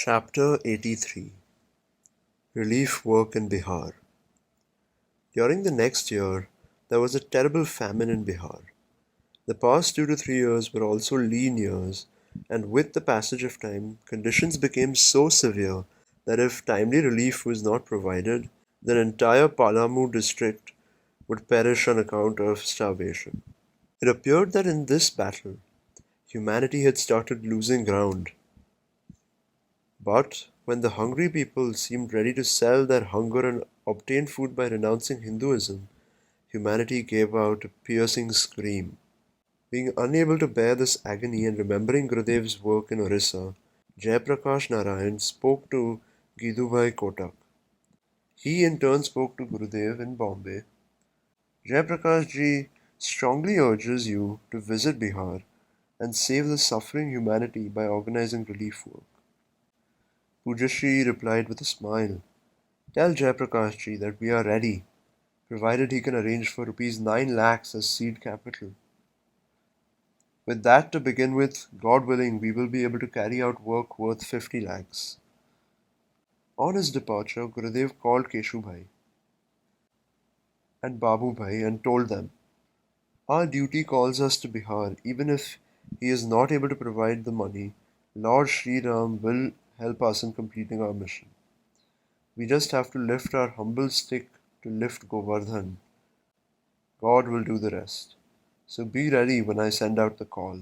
Chapter 83 Relief Work in Bihar. During the next year, there was a terrible famine in Bihar. The past 2 to 3 years were also lean years, and with the passage of time, conditions became so severe that if timely relief was not provided, the entire Palamu district would perish on account of starvation. It appeared that in this battle, humanity had started losing ground. But when the hungry people seemed ready to sell their hunger and obtain food by renouncing Hinduism, humanity gave out a piercing scream. Being unable to bear this agony and remembering Gurudev's work in Orissa, Jayaprakash Narayan spoke to Gidubhai Kotak. He in turn spoke to Gurudev in Bombay. Jayaprakashji strongly urges you to visit Bihar and save the suffering humanity by organizing relief work. Pujya Shri replied with a smile, "Tell Jayaprakashji that we are ready, provided he can arrange for rupees 9 lakhs as seed capital. With that to begin with, God willing, we will be able to carry out work worth 50 lakhs. On his departure, Gurudev called Keshu Bhai and Babu Bhai and told them, "Our duty calls us to Bihar. Even if he is not able to provide the money, Lord Shri Ram will help us in completing our mission. We just have to lift our humble stick to lift Govardhan. God will do the rest. So be ready when I send out the call."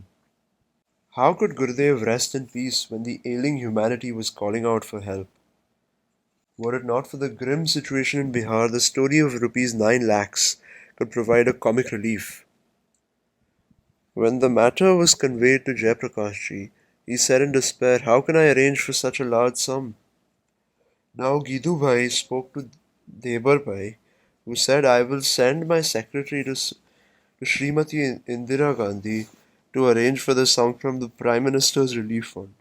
How could Gurudev rest in peace when the ailing humanity was calling out for help? Were it not for the grim situation in Bihar, the story of rupees 9 lakhs could provide a comic relief. When the matter was conveyed to Jayaprakashji, he said in despair, "How can I arrange for such a large sum?" Now Gidu Bhai spoke to Debar Bhai, who said, "I will send my secretary to Srimati Indira Gandhi to arrange for the sum from the Prime Minister's Relief Fund."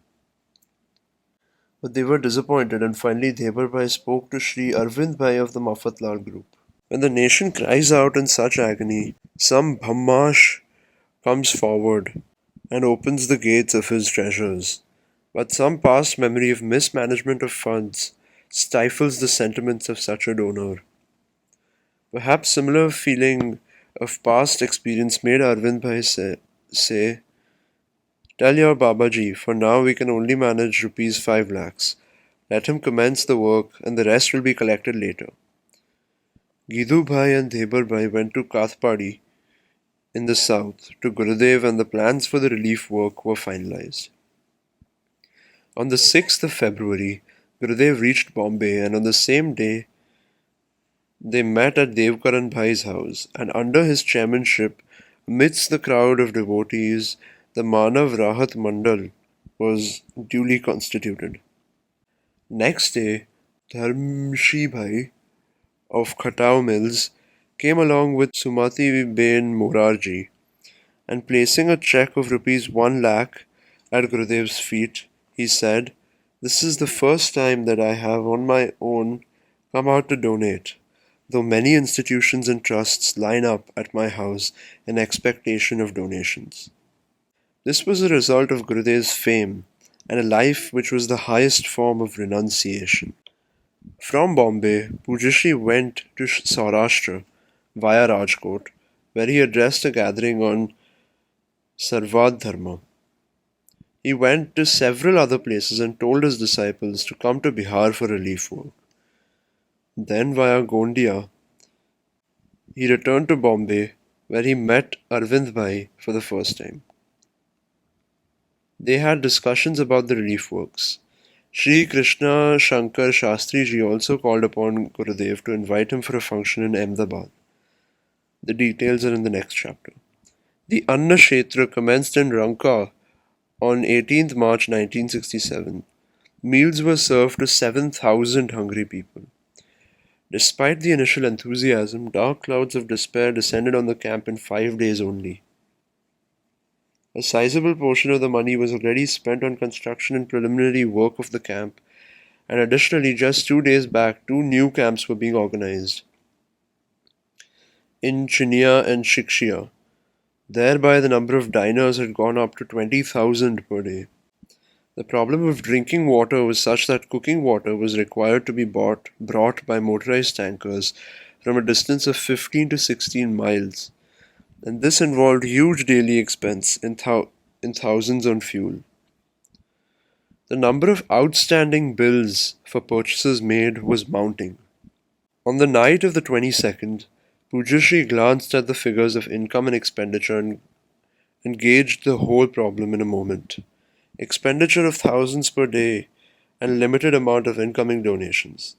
But they were disappointed, and finally Debar Bhai spoke to Shri Arvind Bhai of the Mafatlal group. When the nation cries out in such agony, some Bhammash comes forward and opens the gates of his treasures. But some past memory of mismanagement of funds stifles the sentiments of such a donor. Perhaps similar feeling of past experience made Arvind Bhai say, "Tell your Babaji, for now we can only manage rupees 5 lakhs. Let him commence the work and the rest will be collected later." Gidu Bhai and Debar Bhai went to Kathpadi in the south to Gurudev, and the plans for the relief work were finalized. On the 6th of February, Gurudev reached Bombay, and on the same day they met at Devkaran Bhai's house, and under his chairmanship, amidst the crowd of devotees, the Manav Rahat Mandal was duly constituted. Next day, Dharmshi Bhai of Khatau Mills came along with Sumati Bain Morarji, and placing a cheque of rupees 1 lakh at Gurudev's feet, he said, "This is the first time that I have on my own come out to donate, though many institutions and trusts line up at my house in expectation of donations." This was a result of Gurudev's fame and a life which was the highest form of renunciation. From Bombay, Pujya Shri went to Saurashtra via Rajkot, where he addressed a gathering on Sarvad Dharma. He went to several other places and told his disciples to come to Bihar for relief work. Then via Gondia, he returned to Bombay, where he met Arvind Bhai for the first time. They had discussions about the relief works. Shri Krishna Shankar Shastri Ji also called upon Gurudev to invite him for a function in Ahmedabad. The details are in the next chapter. The Anna Kshetra commenced in Ranka on 18th March 1967. Meals were served to 7,000 hungry people. Despite the initial enthusiasm, dark clouds of despair descended on the camp in 5 days only. A sizable portion of the money was already spent on construction and preliminary work of the camp, and additionally, just 2 days back, 2 new camps were being organized in Chinia and Shikshia. Thereby, the number of diners had gone up to 20,000 per day. The problem of drinking water was such that cooking water was required to be brought by motorized tankers from a distance of 15 to 16 miles, and this involved huge daily expense in thousands on fuel. The number of outstanding bills for purchases made was mounting. On the night of the 22nd, Pujya Shri glanced at the figures of income and expenditure and gauged the whole problem in a moment. Expenditure of thousands per day and limited amount of incoming donations.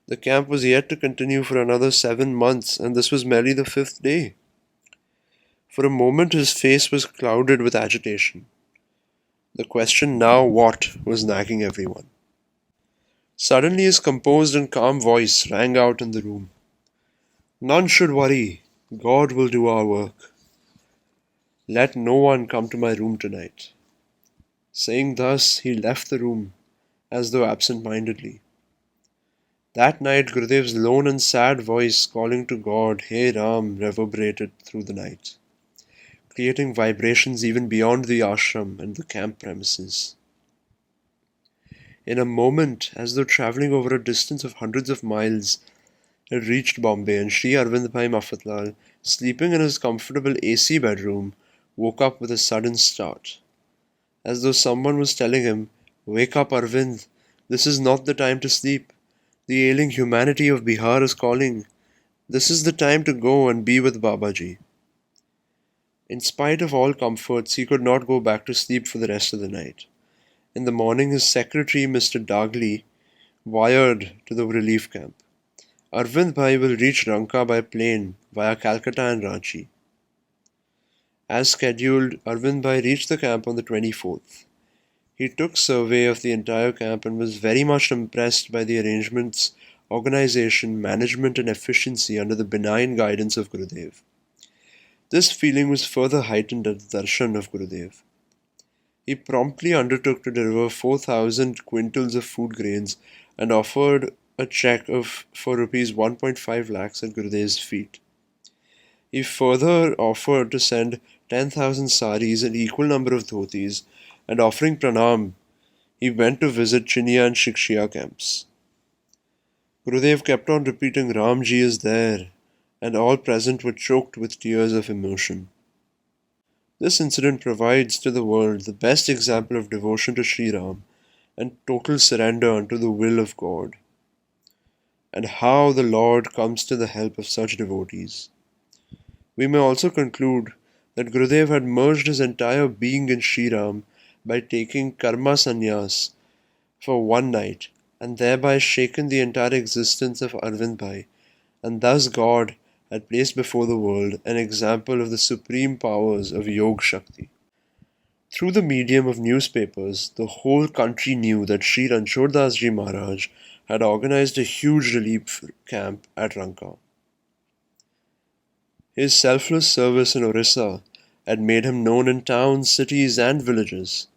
The camp was yet to continue for another 7 months, and this was merely the 5th day. For a moment his face was clouded with agitation. The question, now what, was nagging everyone. Suddenly his composed and calm voice rang out in the room. None should worry. God will do our work. Let no one come to my room tonight. Saying thus, he left the room, as though absent-mindedly. That night, Gurudev's lone and sad voice calling to God, Hey Ram, reverberated through the night, creating vibrations even beyond the ashram and the camp premises. In a moment, as though travelling over a distance of hundreds of miles, it reached Bombay, and Shri Arvind Bhai Mafatlal, sleeping in his comfortable AC bedroom, woke up with a sudden start, as though someone was telling him, Wake up, Arvind, this is not the time to sleep. The ailing humanity of Bihar is calling. This is the time to go and be with Babaji. In spite of all comforts, he could not go back to sleep for the rest of the night. In the morning, his secretary, Mr. Dagli, wired to the relief camp. Arvind Bhai will reach Ranka by plane via Calcutta and Ranchi. As scheduled, Arvind Bhai reached the camp on the 24th. He took survey of the entire camp and was very much impressed by the arrangements, organization, management and efficiency under the benign guidance of Gurudev. This feeling was further heightened at the darshan of Gurudev. He promptly undertook to deliver 4,000 quintals of food grains and offered a check for rupees 1.5 lakhs at Gurudev's feet. He further offered to send 10,000 saris and equal number of dhotis, and offering pranam, he went to visit Chinya and Shikshiya camps. Gurudev kept on repeating, Ramji is there, and all present were choked with tears of emotion. This incident provides to the world the best example of devotion to Sri Ram and total surrender unto the will of God, and how the Lord comes to the help of such devotees. We may also conclude that Gurudev had merged his entire being in Sri Ram by taking karma sannyas for one night and thereby shaken the entire existence of Arvind Bhai, and thus God had placed before the world an example of the supreme powers of Yog Shakti. Through the medium of newspapers, the whole country knew that Shri Ranchoddasji Maharaj had organized a huge relief camp at Ranka. His selfless service in Orissa had made him known in towns, cities, and villages.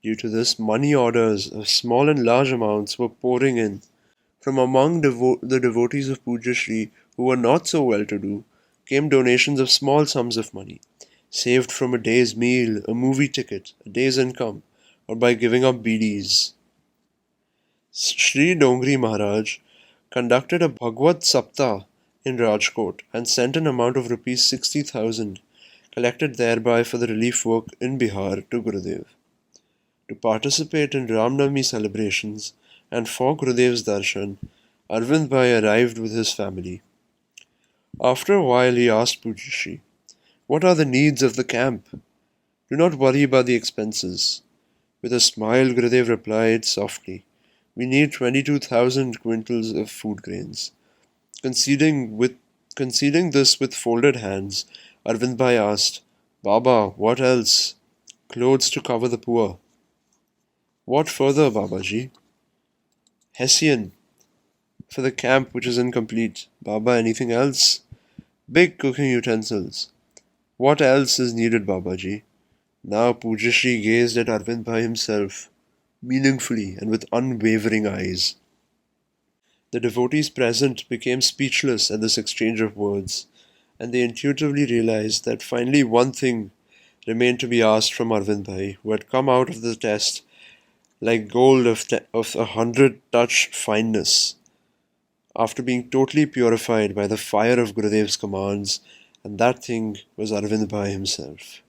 Due to this, money orders of small and large amounts were pouring in. From among the devotees of Pujya Shri who were not so well-to-do came donations of small sums of money, saved from a day's meal, a movie ticket, a day's income, or by giving up BDs. Shri Dongri Maharaj conducted a Bhagwat Saptah in Rajkot and sent an amount of rupees 60,000 collected thereby for the relief work in Bihar to Gurudev. To participate in Ramnavami celebrations and for Gurudev's darshan, Arvind Bhai arrived with his family. After a while he asked Pujya Shri, What are the needs of the camp? Do not worry about the expenses. With a smile, Gurudev replied softly, We need 22,000 quintals of food grains. Conceding this with folded hands, Arvind Bhai asked, Baba, what else? Clothes to cover the poor. What further, Babaji? Hessian, for the camp which is incomplete. Baba, anything else? Big cooking utensils. What else is needed, Babaji? Now Pujya Shri gazed at Arvind Bhai himself, meaningfully and with unwavering eyes. The devotees present became speechless at this exchange of words, and they intuitively realized that finally one thing remained to be asked from Arvind Bhai, who had come out of the test like gold of 100 touch fineness, after being totally purified by the fire of Gurudev's commands, and that thing was Arvind Bhai himself.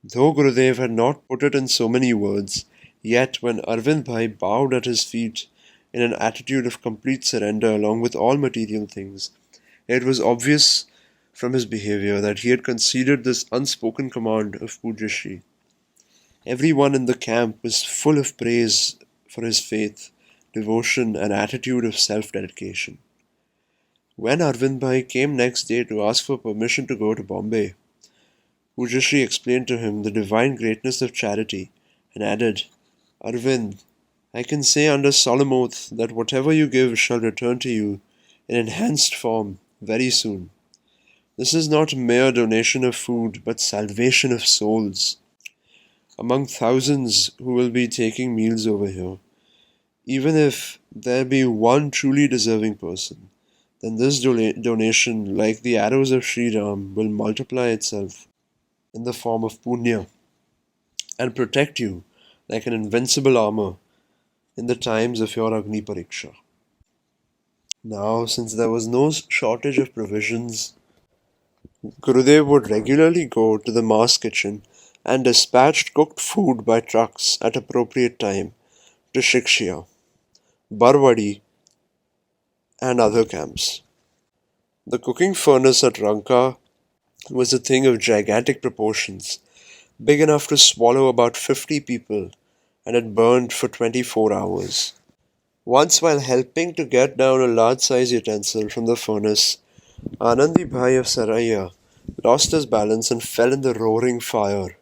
Though Gurudev had not put it in so many words, yet when Arvind Bhai bowed at his feet in an attitude of complete surrender along with all material things, it was obvious from his behavior that he had conceded this unspoken command of Pujya Shri. Everyone in the camp was full of praise for his faith, devotion, and attitude of self-dedication. When Arvind Bhai came next day to ask for permission to go to Bombay, Pujya Shri explained to him the divine greatness of charity and added, Arvind, I can say under solemn oath that whatever you give shall return to you in enhanced form very soon. This is not mere donation of food, but salvation of souls. Among thousands who will be taking meals over here, even if there be one truly deserving person, then this donation, like the arrows of Sri Ram, will multiply itself in the form of punya and protect you like an invincible armor in the times of your Agni Pariksha. Now, since there was no shortage of provisions, Gurudev would regularly go to the mass kitchen and dispatched cooked food by trucks at appropriate time to Shikshya, Barwadi, and other camps. The cooking furnace at Ranka was a thing of gigantic proportions, big enough to swallow about 50 people, and it burned for 24 hours. Once, while helping to get down a large-sized utensil from the furnace, Anandi Bhai of Saraiya lost his balance and fell in the roaring fire.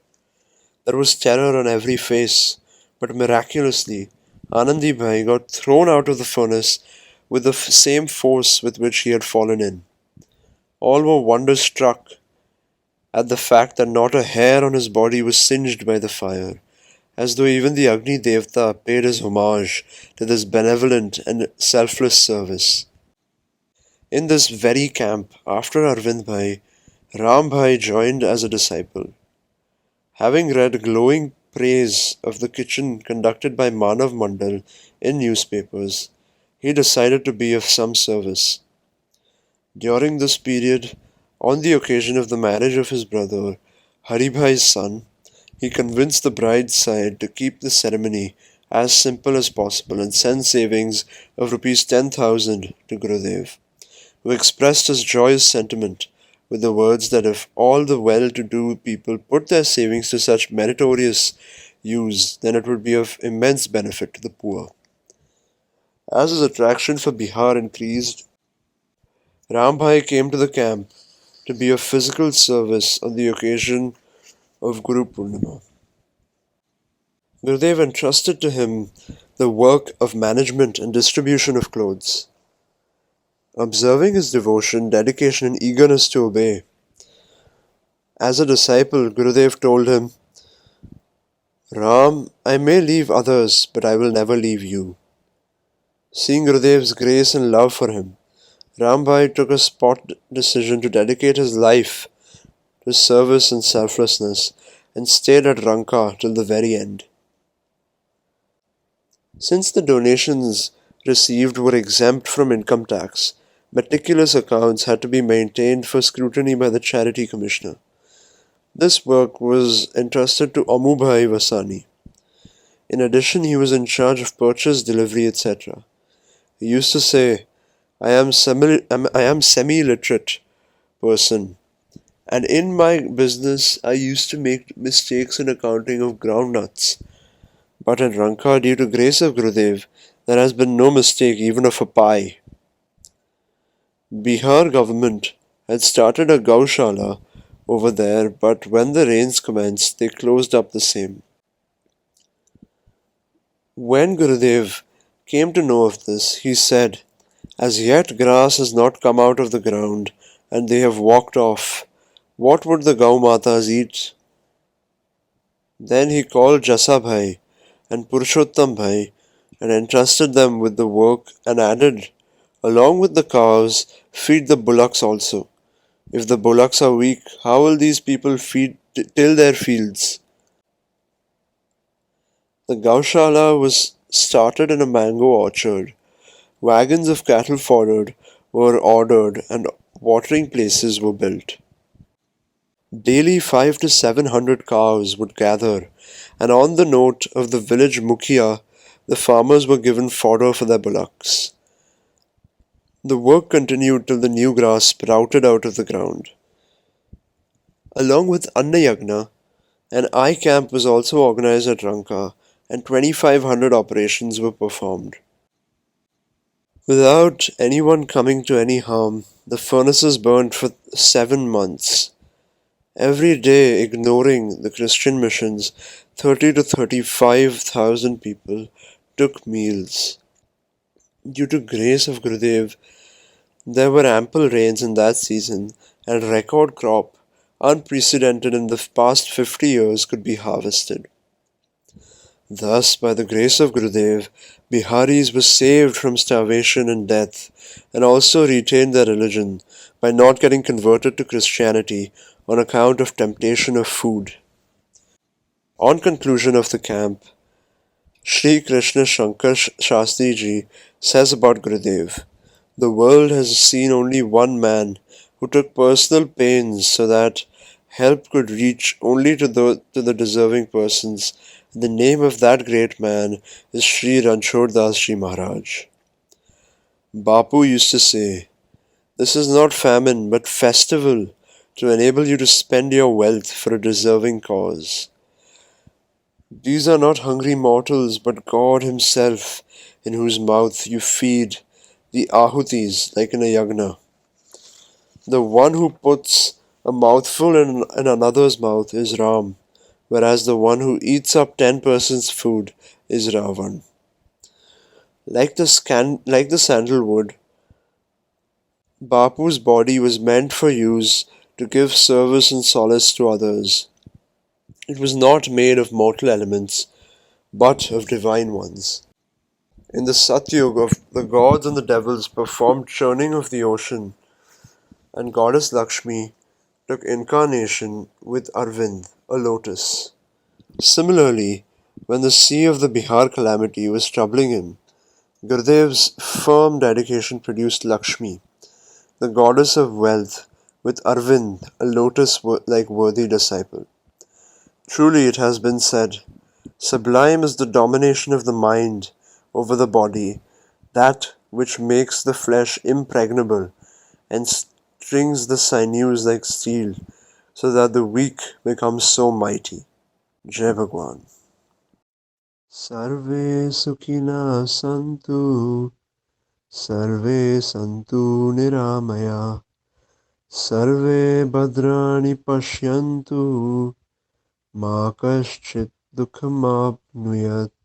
There was terror on every face, but miraculously, Anandi Bhai got thrown out of the furnace with the same force with which he had fallen in. All were wonder-struck at the fact that not a hair on his body was singed by the fire, as though even the Agni Devta paid his homage to this benevolent and selfless service. In this very camp, after Arvind Bhai, Ram Bhai joined as a disciple. Having read glowing praise of the kitchen conducted by Manav Mandal in newspapers, he decided to be of some service. During this period, on the occasion of the marriage of his brother, Hari Bhai's son, he convinced the bride's side to keep the ceremony as simple as possible and send savings of rupees 10,000 to Gurudev, who expressed his joyous sentiment with the words that if all the well-to-do people put their savings to such meritorious use, then it would be of immense benefit to the poor. As his attraction for Bihar increased, Ram Bhai came to the camp to be of physical service on the occasion of Guru Purnima. Gurudev entrusted to him the work of management and distribution of clothes. Observing his devotion, dedication, and eagerness to obey, as a disciple, Gurudev told him, Ram, I may leave others, but I will never leave you. Seeing Gurudev's grace and love for him, Ram Bhai took a spot decision to dedicate his life to service and selflessness and stayed at Ranka till the very end. Since the donations received were exempt from income tax, meticulous accounts had to be maintained for scrutiny by the Charity Commissioner. This work was entrusted to Amu Bhai Vasani. In addition, he was in charge of purchase, delivery, etc. He used to say, I am semi-literate person, and in my business I used to make mistakes in accounting of groundnuts. But in Ranka, due to grace of Gurudev, there has been no mistake even of a pie. Bihar government had started a Gaushala over there, but when the rains commenced, they closed up the same. When Gurudev came to know of this, he said, As yet grass has not come out of the ground, and they have walked off. What would the Gaumatas eat? Then he called Jasa Bhai and Purushottam Bhai and entrusted them with the work and added, along with the cows, feed the bullocks also. If the bullocks are weak, how will these people till their fields? The Gaushala was started in a mango orchard. Wagons of cattle fodder were ordered and watering places were built. Daily 5 to 700 cows would gather, and on the note of the village mukhya, the farmers were given fodder for their bullocks. The work continued till the new grass sprouted out of the ground. Along with Anna Yagna, an eye camp was also organized at Ranka, and 2,500 operations were performed. Without anyone coming to any harm, the furnaces burned for 7 months. Every day, ignoring the Christian missions, 30 to 35,000 people took meals. Due to grace of Gurudev, there were ample rains in that season, and record crop, unprecedented in the past 50 years, could be harvested. Thus, by the grace of Gurudev, Biharis were saved from starvation and death, and also retained their religion by not getting converted to Christianity on account of temptation of food. On conclusion of the camp, Shri Krishna Shankar Shastriji says about Gurudev, "The world has seen only one man who took personal pains so that help could reach only to the deserving persons. The name of that great man is Shri Ranchoddasji Maharaj." Bapu used to say, "This is not famine but festival to enable you to spend your wealth for a deserving cause. These are not hungry mortals, but God Himself, in whose mouth you feed the ahutis like in a yagna. The one who puts a mouthful in another's mouth is Ram, whereas the one who eats up 10 persons' food is Ravan." Like the sandalwood, Bapu's body was meant for use to give service and solace to others. It was not made of mortal elements, but of divine ones. In the Satyuga, the gods and the devils performed churning of the ocean, and goddess Lakshmi took incarnation with Arvind, a lotus. Similarly, when the sea of the Bihar calamity was troubling him, Gurudev's firm dedication produced Lakshmi, the goddess of wealth, with Arvind, a lotus-like worthy disciple. Truly it has been said, "Sublime is the domination of the mind over the body, that which makes the flesh impregnable and strings the sinews like steel, so that the weak become so mighty." Jai Bhagwan. Sarve Sukhina Santu, Sarve Santu Niramaya, Sarve Bhadrani Pashyantu, Ma Kaschit Dukhamapnuyat.